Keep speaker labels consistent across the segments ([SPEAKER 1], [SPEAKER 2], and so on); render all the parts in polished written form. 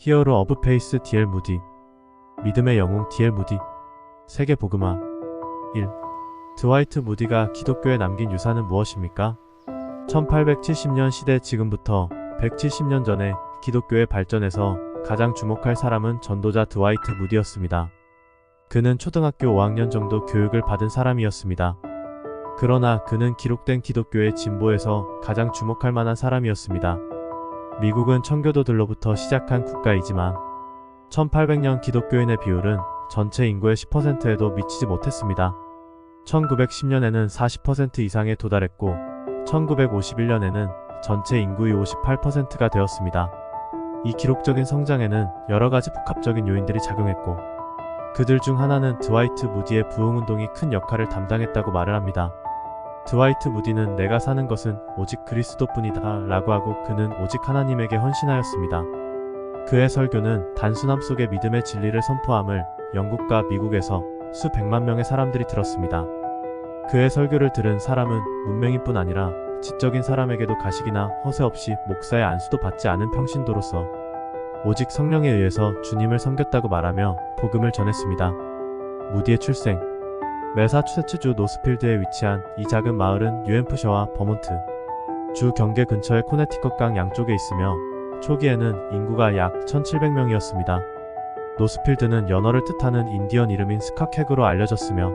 [SPEAKER 1] 히어로 오브 페이스 D.L. 무디. 믿음의 영웅 D.L. 무디. 세계 복음화. 1. 드와이트 무디가 기독교에 남긴 유산은 무엇입니까? 1870년 시대 지금부터 170년 전에 기독교의 발전에서 가장 주목할 사람은 전도자 드와이트 무디였습니다. 그는 초등학교 5학년 정도 교육을 받은 사람이었습니다. 그러나 그는 기록된 기독교의 진보에서 가장 주목할 만한 사람이었습니다. 미국은 청교도들로부터 시작한 국가이지만 1800년 기독교인의 비율은 전체 인구의 10%에도 미치지 못했습니다. 1910년에는 40% 이상에 도달했고 1951년에는 전체 인구의 58%가 되었습니다. 이 기록적인 성장에는 여러가지 복합적인 요인들이 작용했고 그들 중 하나는 드와이트 무디의 부흥운동이 큰 역할을 담당했다고 말을 합니다. 드와이트 무디는 내가 사는 것은 오직 그리스도뿐이다 라고 하고 그는 오직 하나님에게 헌신하였습니다. 그의 설교는 단순함 속에 믿음의 진리를 선포함을 영국과 미국에서 수백만 명의 사람들이 들었습니다. 그의 설교를 들은 사람은 문맹인뿐 아니라 지적인 사람에게도 가식이나 허세 없이 목사의 안수도 받지 않은 평신도로서 오직 성령에 의해서 주님을 섬겼다고 말하며 복음을 전했습니다. 무디의 출생. 매사추세츠주 노스필드에 위치한 이 작은 마을은 뉴햄프셔와 버몬트 주 경계 근처의 코네티컷 강 양쪽에 있으며 초기에는 인구가 약 1700명이었습니다. 노스필드는 연어를 뜻하는 인디언 이름인 스카케그로 알려졌으며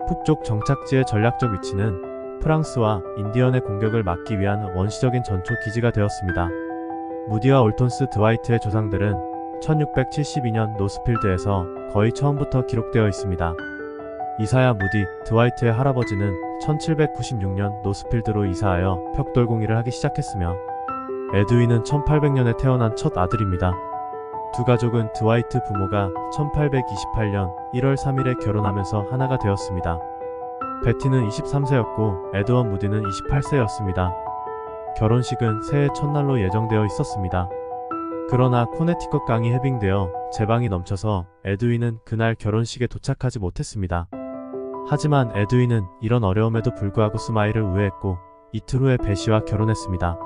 [SPEAKER 1] 북쪽 정착지의 전략적 위치는 프랑스와 인디언의 공격을 막기 위한 원시적인 전초 기지가 되었습니다. 무디와 올톤스 드와이트의 조상들은 1672년 노스필드에서 거의 처음부터 기록되어 있습니다. 이사야 무디, 드와이트의 할아버지는 1796년 노스필드로 이사하여 벽돌공이를 하기 시작했으며 에드윈은 1800년에 태어난 첫 아들입니다. 두 가족은 드와이트 부모가 1828년 1월 3일에 결혼하면서 하나가 되었습니다. 베티는 23세였고 에드원 무디는 28세였습니다. 결혼식은 새해 첫날로 예정되어 있었습니다. 그러나 코네티컷 강이 해빙되어 제방이 넘쳐서 에드윈은 그날 결혼식에 도착하지 못했습니다. 하지만 에드윈은 이런 어려움에도 불구하고 스마일을 우회했고 이틀 후에 베시와 결혼했습니다.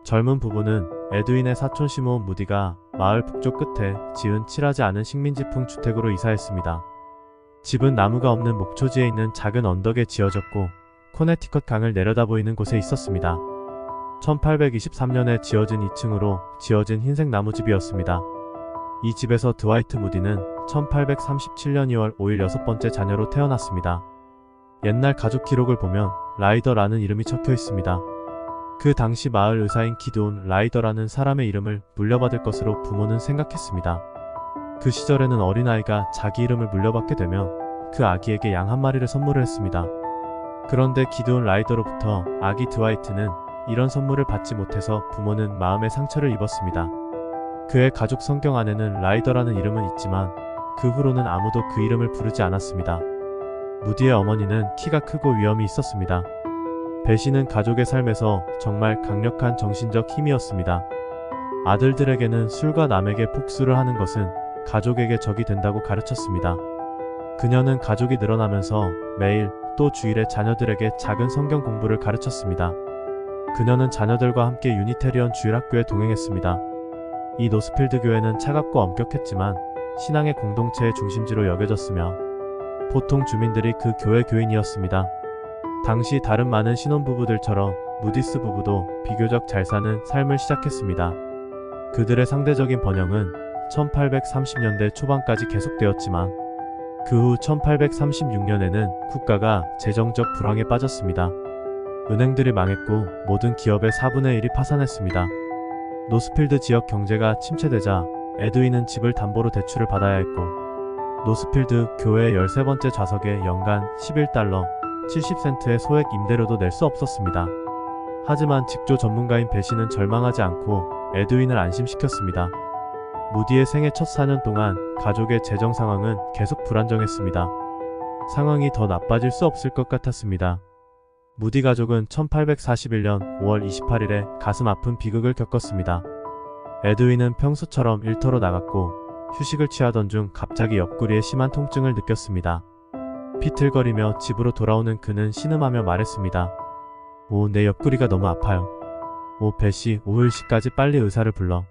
[SPEAKER 1] 젊은 부부는 에드윈의 사촌 시므온 무디가 마을 북쪽 끝에 지은 칠하지 않은 식민지풍 주택으로 이사했습니다. 집은 나무가 없는 목초지에 있는 작은 언덕에 지어졌고 코네티컷 강을 내려다 보이는 곳에 있었습니다. 1823년에 지어진 2층으로 지어진 흰색 나무집이었습니다. 이 집에서 드와이트 무디는 1837년 2월 5일 6번째 자녀로 태어났습니다. 옛날 가족 기록을 보면 라이더라는 이름이 적혀 있습니다. 그 당시 마을 의사인 기드온 라이더라는 사람의 이름을 물려받을 것으로 부모는 생각했습니다. 그 시절에는 어린아이가 자기 이름을 물려받게 되면 그 아기에게 양 한 마리를 선물을 했습니다. 그런데 기드온 라이더로부터 아기 드와이트는 이런 선물을 받지 못해서 부모는 마음의 상처를 입었습니다. 그의 가족 성경 안에는 라이더라는 이름은 있지만 그 후로는 아무도 그 이름을 부르지 않았습니다. 무디의 어머니는 키가 크고 위험이 있었습니다. 베시는 가족의 삶에서 정말 강력한 정신적 힘이었습니다. 아들들에게는 술과 남에게 복수를 하는 것은 가족에게 적이 된다고 가르쳤습니다. 그녀는 가족이 늘어나면서 매일 또 주일에 자녀들에게 작은 성경 공부를 가르쳤습니다. 그녀는 자녀들과 함께 유니테리언 주일학교에 동행했습니다. 이 노스필드 교회는 차갑고 엄격했지만 신앙의 공동체의 중심지로 여겨졌으며 보통 주민들이 그 교회 교인이었습니다. 당시 다른 많은 신혼부부들처럼 무디스 부부도 비교적 잘 사는 삶을 시작했습니다. 그들의 상대적인 번영은 1830년대 초반까지 계속되었지만 그 후 1836년에는 국가가 재정적 불황에 빠졌습니다. 은행들이 망했고 모든 기업의 4분의 1이 파산했습니다. 노스필드 지역 경제가 침체되자 에드윈은 집을 담보로 대출을 받아야 했고 노스필드 교회의 13번째 좌석에 연간 11달러 70센트의 소액 임대료도 낼 수 없었습니다. 하지만 직조 전문가인 베시는 절망하지 않고 에드윈을 안심시켰습니다. 무디의 생애 첫 4년 동안 가족의 재정 상황은 계속 불안정했습니다. 상황이 더 나빠질 수 없을 것 같았습니다. 무디 가족은 1841년 5월 28일에 가슴 아픈 비극을 겪었습니다. 에드윈은 평소처럼 일터로 나갔고 휴식을 취하던 중 갑자기 옆구리에 심한 통증을 느꼈습니다. 비틀거리며 집으로 돌아오는 그는 신음하며 말했습니다. 오, 내 옆구리가 너무 아파요. 오, 베시, 5일시까지 빨리 의사를 불러.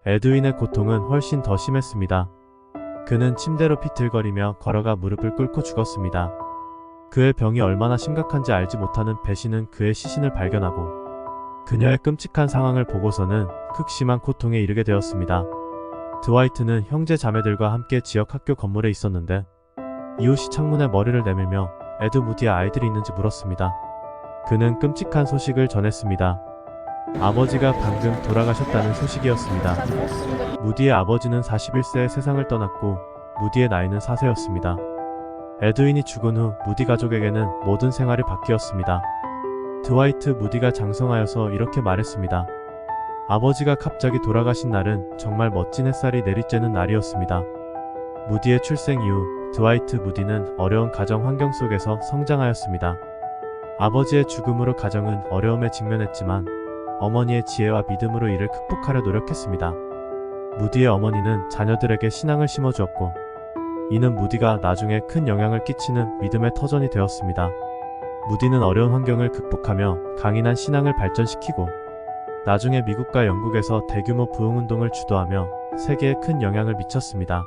[SPEAKER 1] 에드윈의 고통은 훨씬 더 심했습니다. 그는 침대로 비틀거리며 걸어가 무릎을 꿇고 죽었습니다. 그의 병이 얼마나 심각한지 알지 못하는 배신은 그의 시신을 발견하고 그녀의 끔찍한 상황을 보고서는 극심한 고통에 이르게 되었습니다. 드와이트는 형제 자매들과 함께 지역 학교 건물에 있었는데 이웃이 창문에 머리를 내밀며 에드 무디의 아이들이 있는지 물었습니다. 그는 끔찍한 소식을 전했습니다. 아버지가 방금 돌아가셨다는 소식이었습니다. 무디의 아버지는 41세에 세상을 떠났고 무디의 나이는 4세였습니다. 에드윈이 죽은 후 무디 가족에게는 모든 생활이 바뀌었습니다. 드와이트 무디가 장성하여서 이렇게 말했습니다. 아버지가 갑자기 돌아가신 날은 정말 멋진 햇살이 내리쬐는 날이었습니다. 무디의 출생 이후 드와이트 무디는 어려운 가정 환경 속에서 성장하였습니다. 아버지의 죽음으로 가정은 어려움에 직면했지만 어머니의 지혜와 믿음으로 이를 극복하려 노력했습니다. 무디의 어머니는 자녀들에게 신앙을 심어주었고 이는 무디가 나중에 큰 영향을 끼치는 믿음의 터전이 되었습니다. 무디는 어려운 환경을 극복하며 강인한 신앙을 발전시키고 나중에 미국과 영국에서 대규모 부흥운동을 주도하며 세계에 큰 영향을 미쳤습니다.